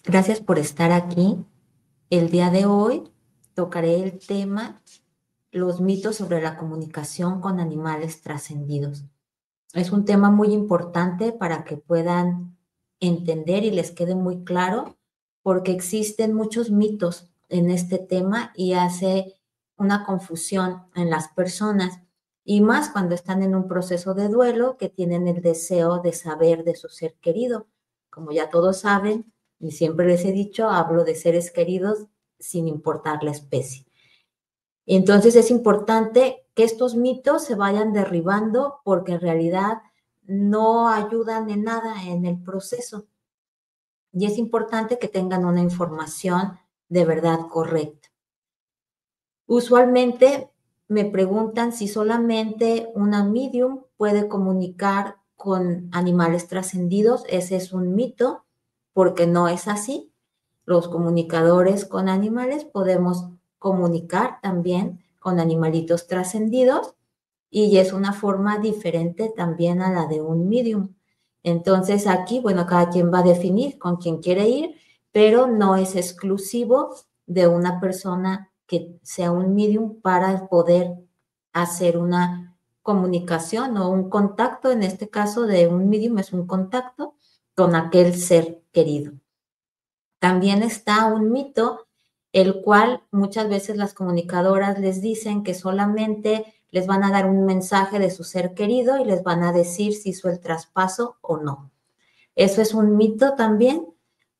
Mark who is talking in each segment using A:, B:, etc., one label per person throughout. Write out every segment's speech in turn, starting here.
A: Gracias por estar aquí. El día de hoy tocaré el tema los mitos sobre la comunicación con animales trascendidos. Es un tema muy importante para que puedan entender y les quede muy claro, porque existen muchos mitos en este tema y hace una confusión en las personas, y más cuando están en un proceso de duelo que tienen el deseo de saber de su ser querido. Como ya todos saben, y siempre les he dicho, hablo de seres queridos sin importar la especie. Entonces es importante que estos mitos se vayan derribando porque en realidad no ayudan en nada en el proceso. Y es importante que tengan una información de verdad correcta. Usualmente me preguntan si solamente una medium puede comunicar con animales trascendidos. Ese es un mito porque no es así. Los comunicadores con animales podemos comunicar también con animalitos trascendidos y es una forma diferente también a la de un medium. Entonces aquí, bueno, cada quien va a definir con quién quiere ir, pero no es exclusivo de una persona que sea un medium para poder hacer una comunicación o un contacto. En este caso de un medium es un contacto con aquel ser querido. También está un mito, el cual muchas veces las comunicadoras les dicen que solamente les van a dar un mensaje de su ser querido y les van a decir si hizo el traspaso o no. Eso es un mito también,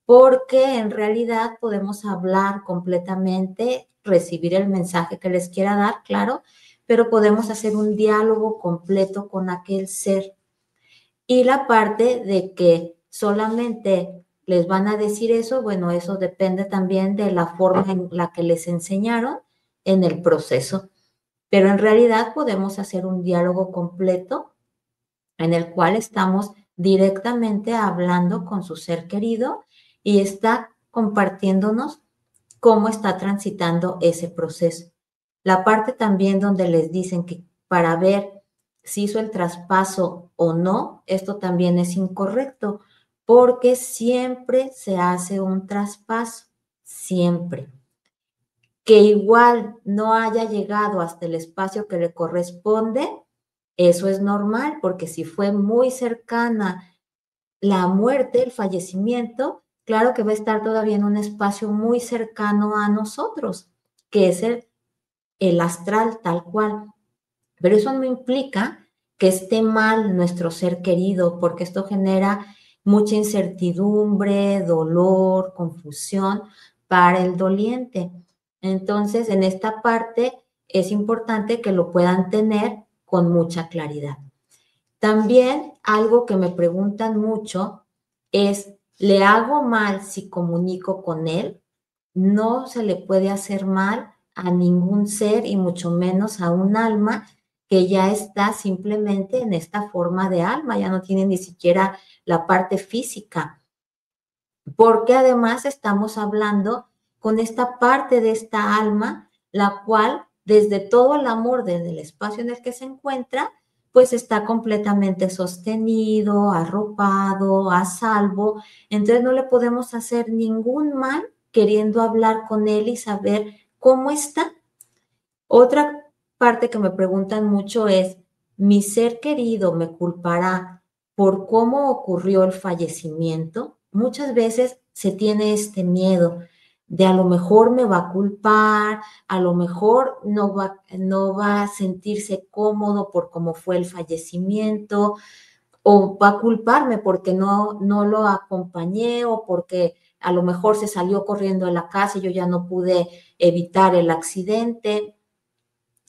A: porque en realidad podemos hablar completamente, recibir el mensaje que les quiera dar, claro, pero podemos hacer un diálogo completo con aquel ser. Y la parte de que solamente les van a decir eso, bueno, eso depende también de la forma en la que les enseñaron en el proceso. Pero en realidad podemos hacer un diálogo completo en el cual estamos directamente hablando con su ser querido y está compartiéndonos cómo está transitando ese proceso. La parte también donde les dicen que para ver si hizo el traspaso o no, esto también es incorrecto, porque siempre se hace un traspaso, siempre. Que igual no haya llegado hasta el espacio que le corresponde, eso es normal, porque si fue muy cercana la muerte, el fallecimiento, claro que va a estar todavía en un espacio muy cercano a nosotros, que es el astral tal cual. Pero eso no implica que esté mal nuestro ser querido, porque esto genera mucha incertidumbre, dolor, confusión para el doliente. Entonces, en esta parte es importante que lo puedan tener con mucha claridad. También algo que me preguntan mucho es, ¿le hago mal si comunico con él? No se le puede hacer mal a ningún ser y mucho menos a un alma que ya está simplemente en esta forma de alma, ya no tiene ni siquiera la parte física, porque además estamos hablando con esta parte de esta alma, la cual desde todo el amor, desde el espacio en el que se encuentra, pues está completamente sostenido, arropado, a salvo. Entonces no le podemos hacer ningún mal queriendo hablar con él y saber cómo está. Otra parte que me preguntan mucho es, ¿mi ser querido me culpará por cómo ocurrió el fallecimiento? Muchas veces se tiene este miedo de a lo mejor me va a culpar, a lo mejor no va a sentirse cómodo por cómo fue el fallecimiento, o va a culparme porque no lo acompañé o porque a lo mejor se salió corriendo de la casa y yo ya no pude evitar el accidente.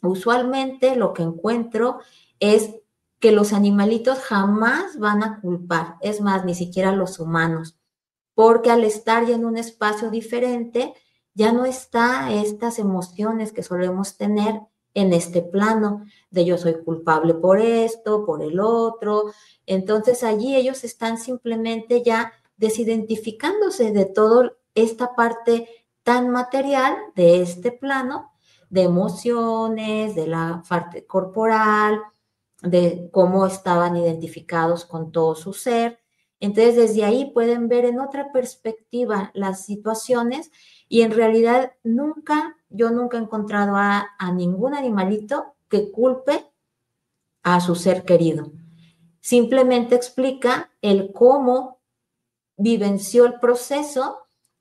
A: Usualmente lo que encuentro es que los animalitos jamás van a culpar, es más, ni siquiera los humanos, porque al estar ya en un espacio diferente, ya no está estas emociones que solemos tener en este plano, de yo soy culpable por esto, por el otro. Entonces allí ellos están simplemente ya desidentificándose de toda esta parte tan material de este plano, de emociones, de la parte corporal, de cómo estaban identificados con todo su ser. Entonces, desde ahí pueden ver en otra perspectiva las situaciones y en realidad yo nunca he encontrado a ningún animalito que culpe a su ser querido. Simplemente explica el cómo vivenció el proceso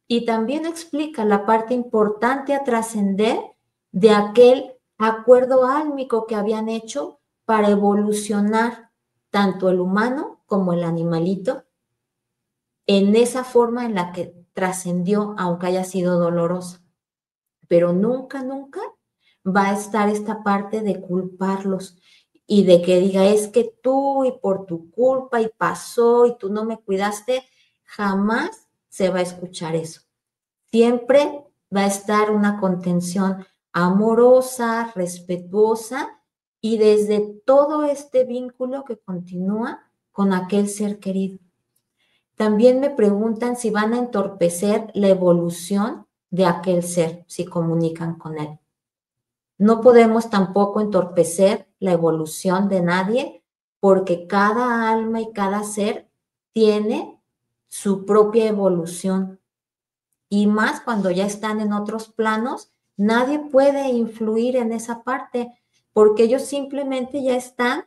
A: y también explica la parte importante a trascender de aquel acuerdo álmico que habían hecho para evolucionar tanto el humano como el animalito en esa forma en la que trascendió, aunque haya sido dolorosa. Pero nunca, nunca va a estar esta parte de culparlos y de que diga, es que tú y por tu culpa y pasó y tú no me cuidaste, jamás se va a escuchar eso. Siempre va a estar una contención amorosa, respetuosa y desde todo este vínculo que continúa con aquel ser querido. También me preguntan si van a entorpecer la evolución de aquel ser, si comunican con él. No podemos tampoco entorpecer la evolución de nadie porque cada alma y cada ser tiene su propia evolución. Y más cuando ya están en otros planos, nadie puede influir en esa parte porque ellos simplemente ya están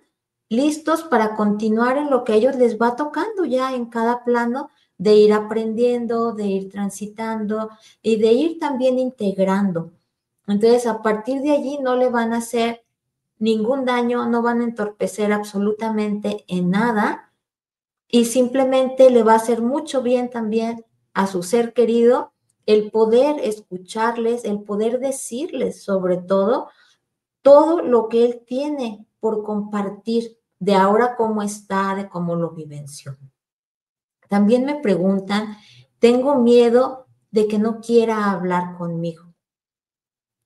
A: listos para continuar en lo que a ellos les va tocando ya en cada plano, de ir aprendiendo, de ir transitando y de ir también integrando. Entonces, a partir de allí no le van a hacer ningún daño, no van a entorpecer absolutamente en nada y simplemente le va a hacer mucho bien también a su ser querido el poder escucharles, el poder decirles sobre todo lo que él tiene por compartir de ahora cómo está, de cómo lo vivenció. También me preguntan, tengo miedo de que no quiera hablar conmigo.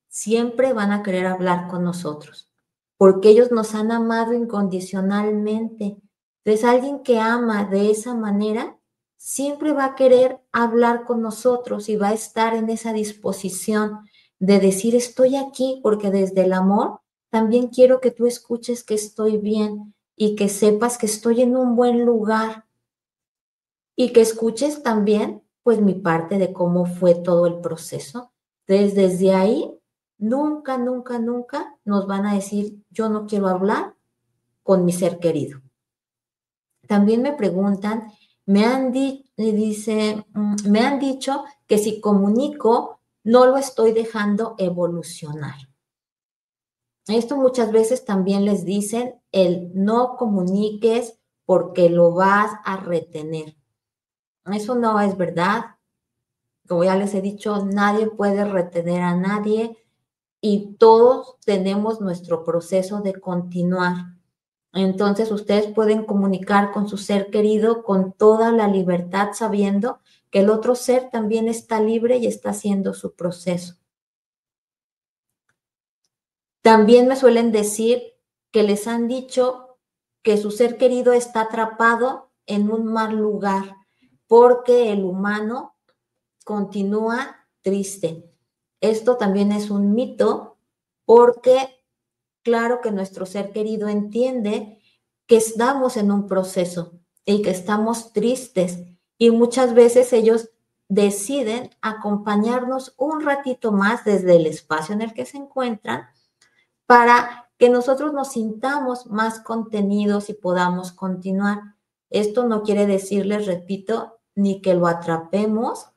A: Siempre van a querer hablar con nosotros, porque ellos nos han amado incondicionalmente. Entonces, alguien que ama de esa manera, siempre va a querer hablar con nosotros y va a estar en esa disposición de decir, estoy aquí, porque desde el amor también quiero que tú escuches que estoy bien y que sepas que estoy en un buen lugar y que escuches también, pues, mi parte de cómo fue todo el proceso. Entonces, desde ahí, nunca, nunca, nunca nos van a decir, yo no quiero hablar con mi ser querido. También me preguntan, me han dicho que si comunico, no lo estoy dejando evolucionar. Esto muchas veces también les dicen el no comuniques porque lo vas a retener. Eso no es verdad. Como ya les he dicho, nadie puede retener a nadie y todos tenemos nuestro proceso de continuar. Entonces, ustedes pueden comunicar con su ser querido con toda la libertad, sabiendo que el otro ser también está libre y está haciendo su proceso. También me suelen decir que les han dicho que su ser querido está atrapado en un mal lugar porque el humano continúa triste. Esto también es un mito porque claro que nuestro ser querido entiende que estamos en un proceso y que estamos tristes y muchas veces ellos deciden acompañarnos un ratito más desde el espacio en el que se encuentran para que nosotros nos sintamos más contenidos y podamos continuar. Esto no quiere decir, les repito, ni que lo atrapemos,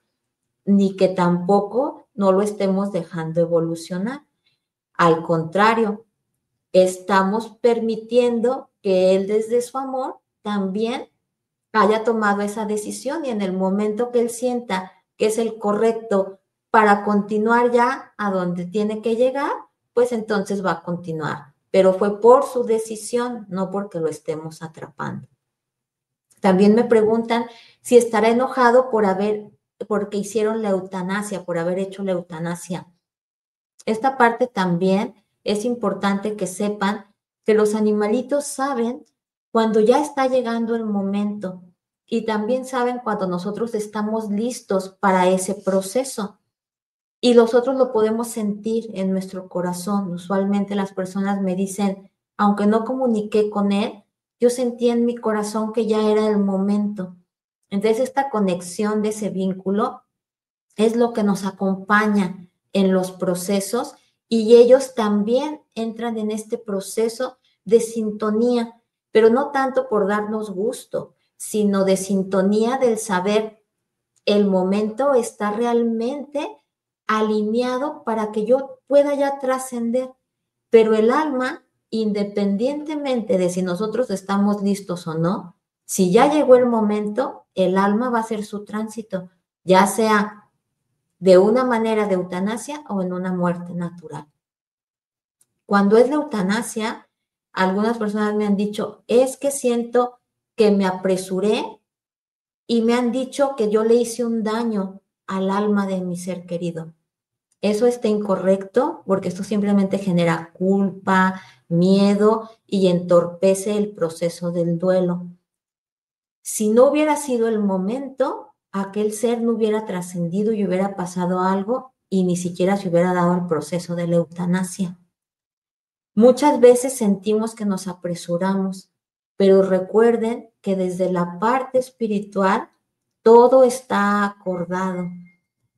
A: ni que tampoco no lo estemos dejando evolucionar. Al contrario, estamos permitiendo que él desde su amor también haya tomado esa decisión y en el momento que él sienta que es el correcto para continuar ya a donde tiene que llegar, pues entonces va a continuar. Pero fue por su decisión, no porque lo estemos atrapando. También me preguntan si estará enojado porque hicieron la eutanasia, por haber hecho la eutanasia. Esta parte también es importante que sepan que los animalitos saben cuando ya está llegando el momento y también saben cuando nosotros estamos listos para ese proceso. Y nosotros lo podemos sentir en nuestro corazón. Usualmente las personas me dicen, aunque no comuniqué con él, yo sentí en mi corazón que ya era el momento. Entonces, esta conexión de ese vínculo es lo que nos acompaña en los procesos y ellos también entran en este proceso de sintonía, pero no tanto por darnos gusto, sino de sintonía del saber el momento está realmente alineado para que yo pueda ya trascender. Pero el alma, independientemente de si nosotros estamos listos o no, si ya llegó el momento, el alma va a hacer su tránsito, ya sea de una manera de eutanasia o en una muerte natural. Cuando es la eutanasia, algunas personas me han dicho, es que siento que me apresuré y me han dicho que yo le hice un daño al alma de mi ser querido. Eso está incorrecto porque esto simplemente genera culpa, miedo y entorpece el proceso del duelo. Si no hubiera sido el momento, aquel ser no hubiera trascendido y hubiera pasado algo y ni siquiera se hubiera dado el proceso de la eutanasia. Muchas veces sentimos que nos apresuramos, pero recuerden que desde la parte espiritual todo está acordado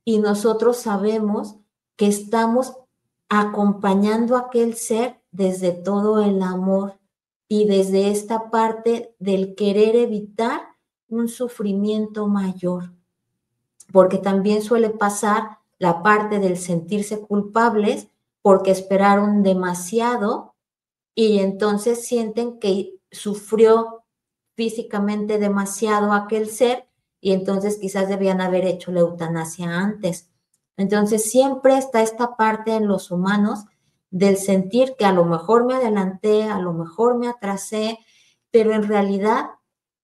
A: y nosotros sabemos que estamos acompañando a aquel ser desde todo el amor y desde esta parte del querer evitar un sufrimiento mayor, porque también suele pasar la parte del sentirse culpables porque esperaron demasiado y entonces sienten que sufrió físicamente demasiado aquel ser y entonces quizás debían haber hecho la eutanasia antes. Entonces siempre está esta parte en los humanos del sentir que a lo mejor me adelanté, a lo mejor me atrasé, pero en realidad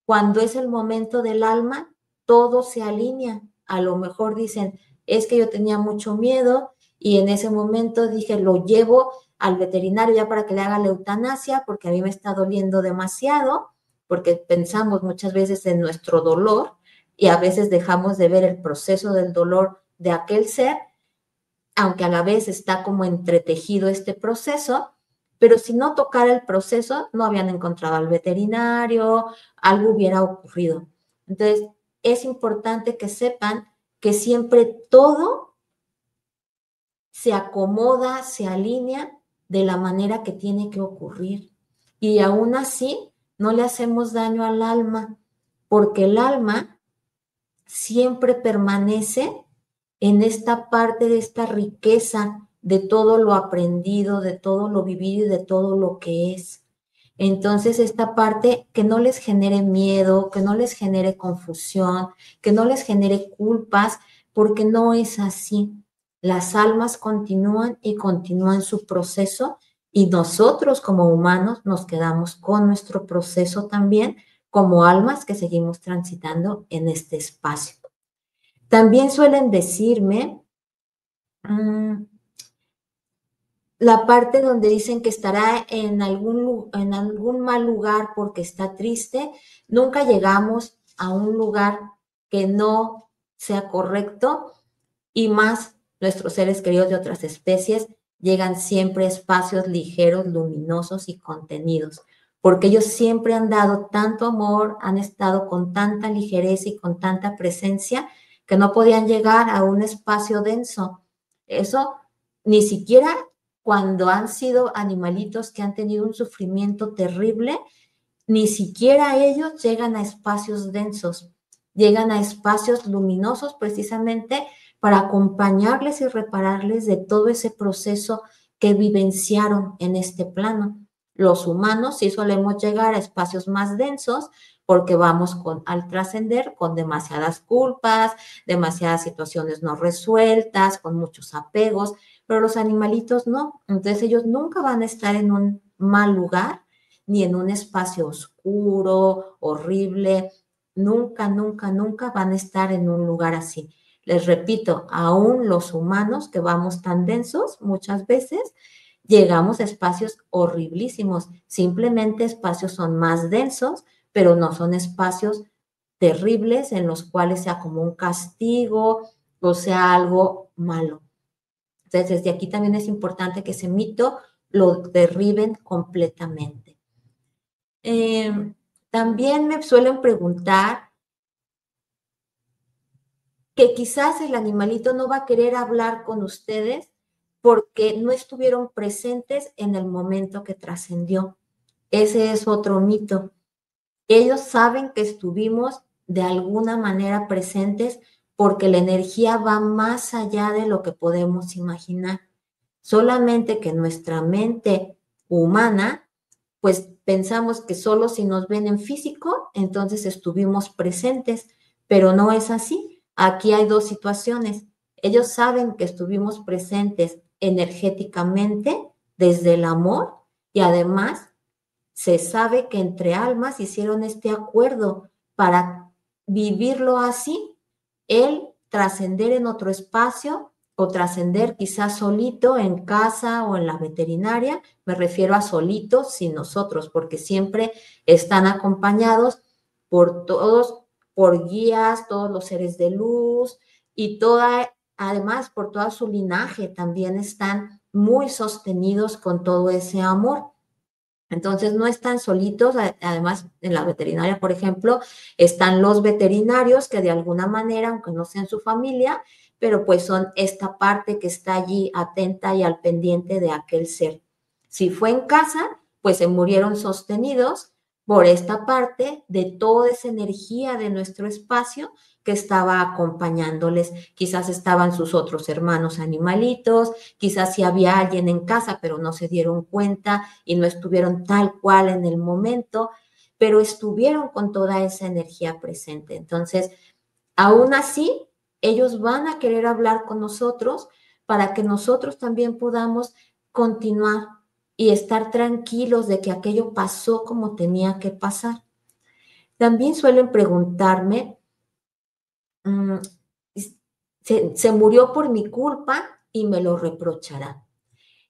A: cuando es el momento del alma, todo se alinea. A lo mejor dicen, es que yo tenía mucho miedo y en ese momento dije, lo llevo al veterinario ya para que le haga la eutanasia porque a mí me está doliendo demasiado, porque pensamos muchas veces en nuestro dolor y a veces dejamos de ver el proceso del dolor de aquel ser, aunque a la vez está como entretejido este proceso, pero si no tocara el proceso, no habían encontrado al veterinario, algo hubiera ocurrido. Entonces, es importante que sepan que siempre todo se acomoda, se alinea de la manera que tiene que ocurrir. Y aún así, no le hacemos daño al alma, porque el alma siempre permanece en esta parte de esta riqueza de todo lo aprendido, de todo lo vivido y de todo lo que es. Entonces, esta parte que no les genere miedo, que no les genere confusión, que no les genere culpas, porque no es así. Las almas continúan y continúan su proceso y nosotros como humanos nos quedamos con nuestro proceso también como almas que seguimos transitando en este espacio. También suelen decirme la parte donde dicen que estará en algún mal lugar porque está triste. Nunca llegamos a un lugar que no sea correcto y más nuestros seres queridos de otras especies llegan siempre a espacios ligeros, luminosos y contenidos, porque ellos siempre han dado tanto amor, han estado con tanta ligereza y con tanta presencia que no podían llegar a un espacio denso. Eso ni siquiera cuando han sido animalitos que han tenido un sufrimiento terrible, ni siquiera ellos llegan a espacios densos, llegan a espacios luminosos precisamente para acompañarles y repararles de todo ese proceso que vivenciaron en este plano. Los humanos sí solemos llegar a espacios más densos porque vamos al trascender con demasiadas culpas, demasiadas situaciones no resueltas, con muchos apegos, pero los animalitos no. Entonces ellos nunca van a estar en un mal lugar ni en un espacio oscuro, horrible. Nunca, nunca, nunca van a estar en un lugar así. Les repito, aún los humanos que vamos tan densos muchas veces, llegamos a espacios horriblísimos. Simplemente espacios son más densos, pero no son espacios terribles en los cuales sea como un castigo o sea algo malo. Entonces, desde aquí también es importante que ese mito lo derriben completamente. También me suelen preguntar que quizás el animalito no va a querer hablar con ustedes porque no estuvieron presentes en el momento que trascendió. Ese es otro mito. Ellos saben que estuvimos de alguna manera presentes porque la energía va más allá de lo que podemos imaginar. Solamente que nuestra mente humana, pues pensamos que solo si nos ven en físico, entonces estuvimos presentes, pero no es así. Aquí hay dos situaciones. Ellos saben que estuvimos presentes energéticamente desde el amor y además se sabe que entre almas hicieron este acuerdo para vivirlo así, el trascender en otro espacio o trascender quizás solito en casa o en la veterinaria. Me refiero a solitos sin nosotros, porque siempre están acompañados por todos, por guías, todos los seres de luz y toda, además por todo su linaje también están muy sostenidos con todo ese amor. Entonces no están solitos, además en la veterinaria, por ejemplo, están los veterinarios que de alguna manera, aunque no sean su familia, pero pues son esta parte que está allí atenta y al pendiente de aquel ser. Si fue en casa, pues se murieron sostenidos por esta parte de toda esa energía de nuestro espacio que estaba acompañándoles. Quizás estaban sus otros hermanos animalitos, quizás si había alguien en casa, pero no se dieron cuenta y no estuvieron tal cual en el momento, pero estuvieron con toda esa energía presente. Entonces, aún así, ellos van a querer hablar con nosotros para que nosotros también podamos continuar y estar tranquilos de que aquello pasó como tenía que pasar. También suelen preguntarme, se murió por mi culpa y me lo reprochará.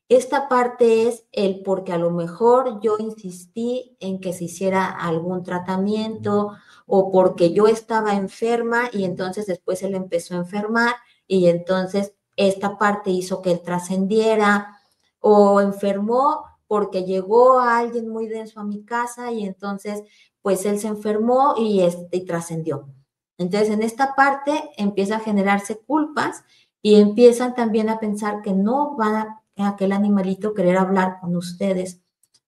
A: Esta parte es el porque a lo mejor yo insistí en que se hiciera algún tratamiento o porque yo estaba enferma y entonces después él empezó a enfermar y entonces esta parte hizo que él trascendiera o enfermó porque llegó a alguien muy denso a mi casa y entonces pues él se enfermó y trascendió. Entonces en esta parte empieza a generarse culpas y empiezan también a pensar que no van a aquel animalito querer hablar con ustedes,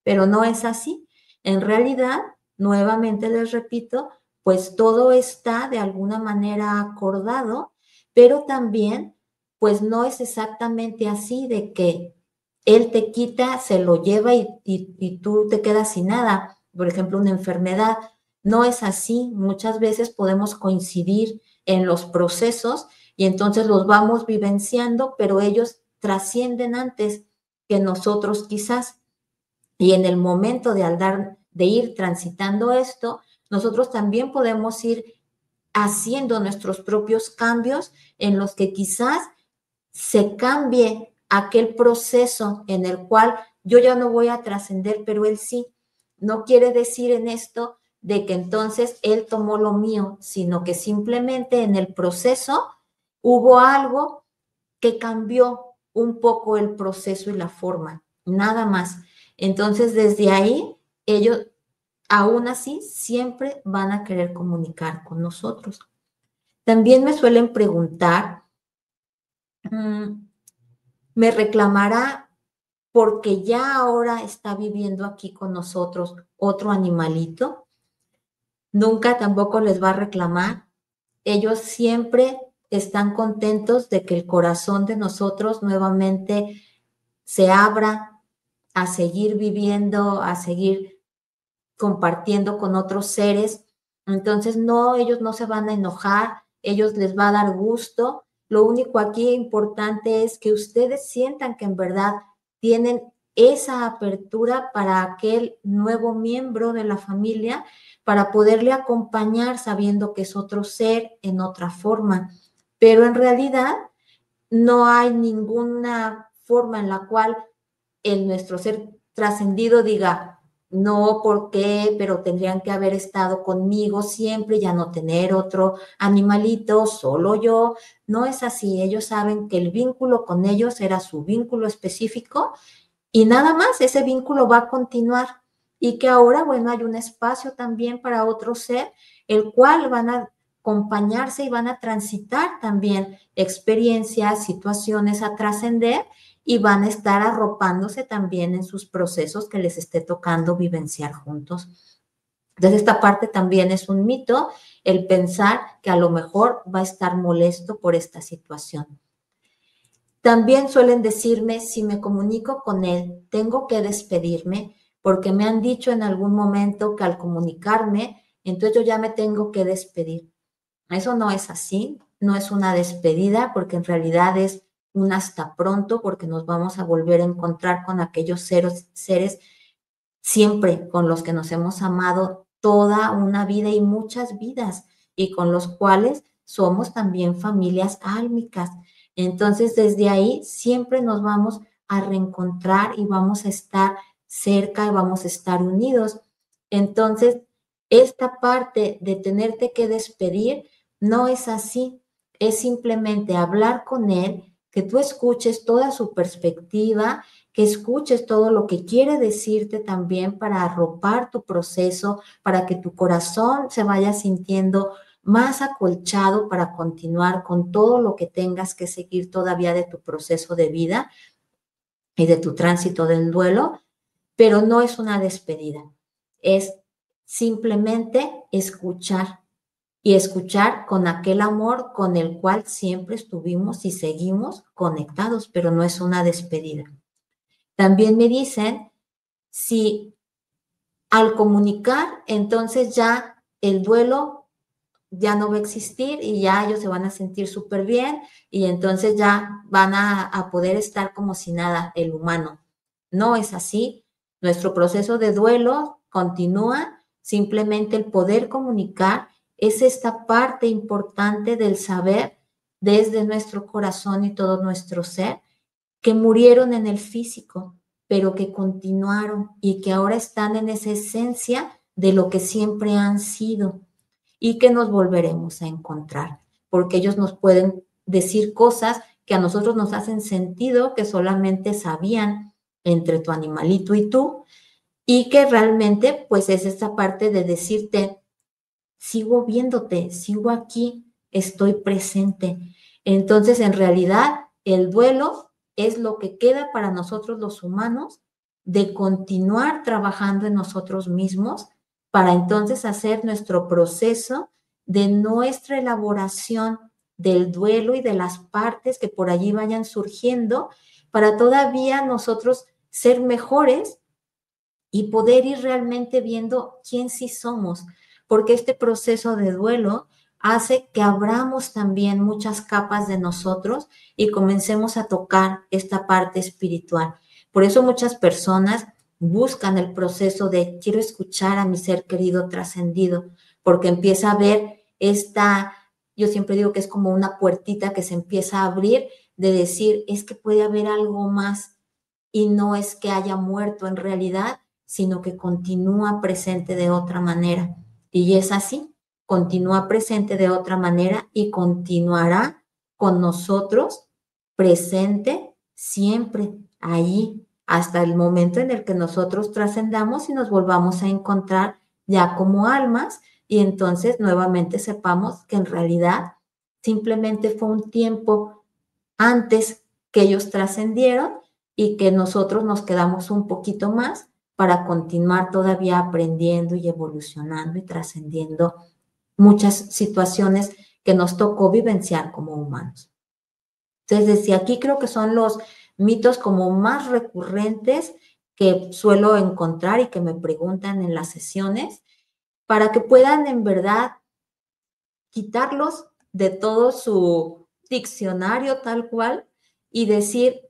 A: pero no es así. En realidad, nuevamente les repito, pues todo está de alguna manera acordado, pero también, pues no es exactamente así de que él te quita, se lo lleva y tú te quedas sin nada. Por ejemplo, una enfermedad. No es así. Muchas veces podemos coincidir en los procesos y entonces los vamos vivenciando, pero ellos trascienden antes que nosotros quizás. Y en el momento de ir transitando esto, nosotros también podemos ir haciendo nuestros propios cambios en los que quizás se cambie aquel proceso en el cual yo ya no voy a trascender, pero él sí. No quiere decir en esto de que entonces él tomó lo mío, sino que simplemente en el proceso hubo algo que cambió un poco el proceso y la forma, nada más. Entonces, desde ahí, ellos, aún así, siempre van a querer comunicar con nosotros. También me suelen preguntar, ¿me reclamará porque ya ahora está viviendo aquí con nosotros otro animalito? Nunca tampoco les va a reclamar. Ellos siempre están contentos de que el corazón de nosotros nuevamente se abra a seguir viviendo, a seguir compartiendo con otros seres. Entonces, no, ellos no se van a enojar, ellos les va a dar gusto. Lo único aquí importante es que ustedes sientan que en verdad tienen esa apertura para aquel nuevo miembro de la familia, para poderle acompañar sabiendo que es otro ser en otra forma. Pero en realidad no hay ninguna forma en la cual nuestro ser trascendido diga, no, ¿por qué? Pero tendrían que haber estado conmigo siempre, ya no tener otro animalito, solo yo. No es así. Ellos saben que el vínculo con ellos era su vínculo específico y nada más, ese vínculo va a continuar. Y que ahora, bueno, hay un espacio también para otro ser, el cual van a acompañarse y van a transitar también experiencias, situaciones a trascender y van a estar arropándose también en sus procesos que les esté tocando vivenciar juntos. Entonces, esta parte también es un mito, el pensar que a lo mejor va a estar molesto por esta situación. También suelen decirme, si me comunico con él, tengo que despedirme, porque me han dicho en algún momento que al comunicarme, entonces yo ya me tengo que despedir. Eso no es así, no es una despedida, porque en realidad es un hasta pronto, porque nos vamos a volver a encontrar con aquellos seres siempre con los que nos hemos amado toda una vida y muchas vidas, y con los cuales somos también familias álmicas. Entonces, desde ahí siempre nos vamos a reencontrar y vamos a estar cerca y vamos a estar unidos. Entonces, esta parte de tenerte que despedir no es así, es simplemente hablar con él, que tú escuches toda su perspectiva, que escuches todo lo que quiere decirte también para arropar tu proceso, para que tu corazón se vaya sintiendo más acolchado para continuar con todo lo que tengas que seguir todavía de tu proceso de vida y de tu tránsito del duelo, pero no es una despedida, es simplemente escuchar y escuchar con aquel amor con el cual siempre estuvimos y seguimos conectados, pero no es una despedida. También me dicen si al comunicar, entonces ya el duelo ya no va a existir y ya ellos se van a sentir súper bien y entonces ya van a poder estar como si nada, el humano. No es así. Nuestro proceso de duelo continúa, simplemente el poder comunicar es esta parte importante del saber desde nuestro corazón y todo nuestro ser que murieron en el físico, pero que continuaron y que ahora están en esa esencia de lo que siempre han sido y que nos volveremos a encontrar, porque ellos nos pueden decir cosas que a nosotros nos hacen sentido, que solamente sabían entre tu animalito y tú, y que realmente pues es esta parte de decirte, sigo viéndote, sigo aquí, estoy presente. Entonces, en realidad, el duelo es lo que queda para nosotros los humanos de continuar trabajando en nosotros mismos para entonces hacer nuestro proceso de nuestra elaboración del duelo y de las partes que por allí vayan surgiendo para todavía nosotros ser mejores y poder ir realmente viendo quién sí somos, porque este proceso de duelo hace que abramos también muchas capas de nosotros y comencemos a tocar esta parte espiritual. Por eso muchas personas buscan el proceso de quiero escuchar a mi ser querido trascendido, porque empieza a ver esta, yo siempre digo que es como una puertita que se empieza a abrir de decir, es que puede haber algo más y no es que haya muerto en realidad, sino que continúa presente de otra manera. Y es así, continúa presente de otra manera y continuará con nosotros presente siempre, ahí, hasta el momento en el que nosotros trascendamos y nos volvamos a encontrar ya como almas y entonces nuevamente sepamos que en realidad simplemente fue un tiempo antes que ellos trascendieron y que nosotros nos quedamos un poquito más para continuar todavía aprendiendo y evolucionando y trascendiendo muchas situaciones que nos tocó vivenciar como humanos. Entonces, desde aquí creo que son los mitos como más recurrentes que suelo encontrar y que me preguntan en las sesiones para que puedan en verdad quitarlos de todo su diccionario tal cual y decir,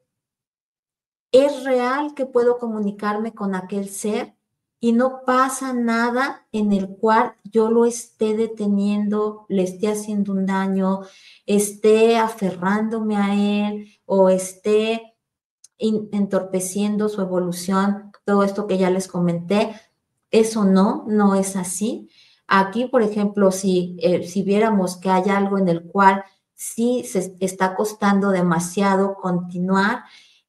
A: es real que puedo comunicarme con aquel ser y no pasa nada en el cual yo lo esté deteniendo, le esté haciendo un daño, esté aferrándome a él o esté entorpeciendo su evolución, todo esto que ya les comenté. Eso no es así. Aquí, por ejemplo, si viéramos que hay algo en el cual sí se está costando demasiado continuar,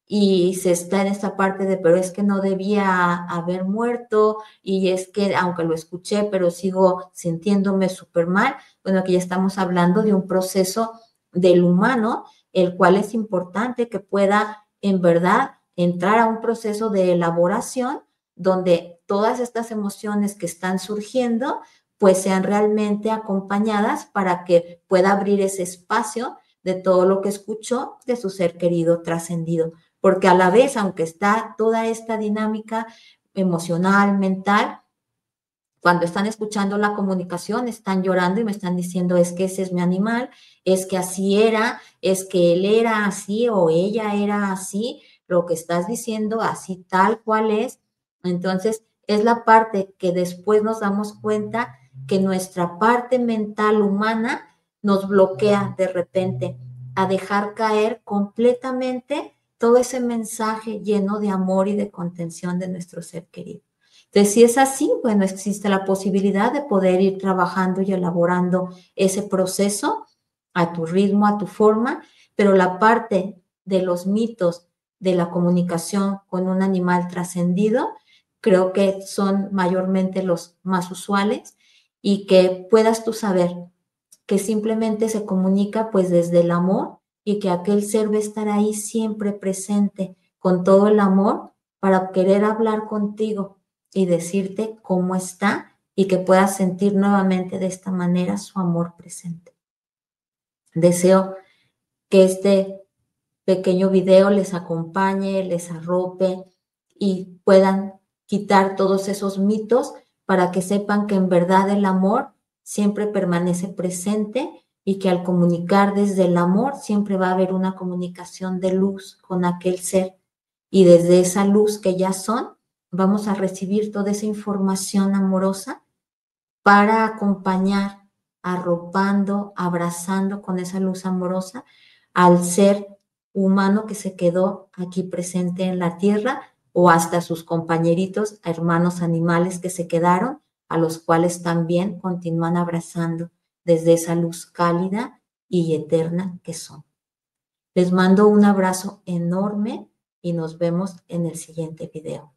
A: y se está en esta parte de, pero es que no debía haber muerto y es que aunque lo escuché, pero sigo sintiéndome súper mal. Bueno, aquí ya estamos hablando de un proceso del humano, el cual es importante que pueda en verdad entrar a un proceso de elaboración donde todas estas emociones que están surgiendo pues sean realmente acompañadas para que pueda abrir ese espacio de todo lo que escuchó de su ser querido trascendido. Porque a la vez, aunque está toda esta dinámica emocional, mental, cuando están escuchando la comunicación, están llorando y me están diciendo, es que ese es mi animal, es que así era, es que él era así o ella era así, lo que estás diciendo así tal cual es. Entonces, es la parte que después nos damos cuenta que nuestra parte mental humana nos bloquea de repente a dejar caer completamente todo ese mensaje lleno de amor y de contención de nuestro ser querido. Entonces, si es así, bueno, existe la posibilidad de poder ir trabajando y elaborando ese proceso a tu ritmo, a tu forma, pero la parte de los mitos de la comunicación con un animal trascendido, creo que son mayormente los más usuales y que puedas tú saber que simplemente se comunica pues desde el amor y que aquel ser va a estar ahí siempre presente con todo el amor para querer hablar contigo y decirte cómo está y que puedas sentir nuevamente de esta manera su amor presente. Deseo que este pequeño video les acompañe, les arrope y puedan quitar todos esos mitos para que sepan que en verdad el amor siempre permanece presente y que al comunicar desde el amor siempre va a haber una comunicación de luz con aquel ser y desde esa luz que ya son, vamos a recibir toda esa información amorosa para acompañar, arropando, abrazando con esa luz amorosa al ser humano que se quedó aquí presente en la tierra o hasta sus compañeritos, hermanos animales que se quedaron, a los cuales también continúan abrazando desde esa luz cálida y eterna que son. Les mando un abrazo enorme y nos vemos en el siguiente video.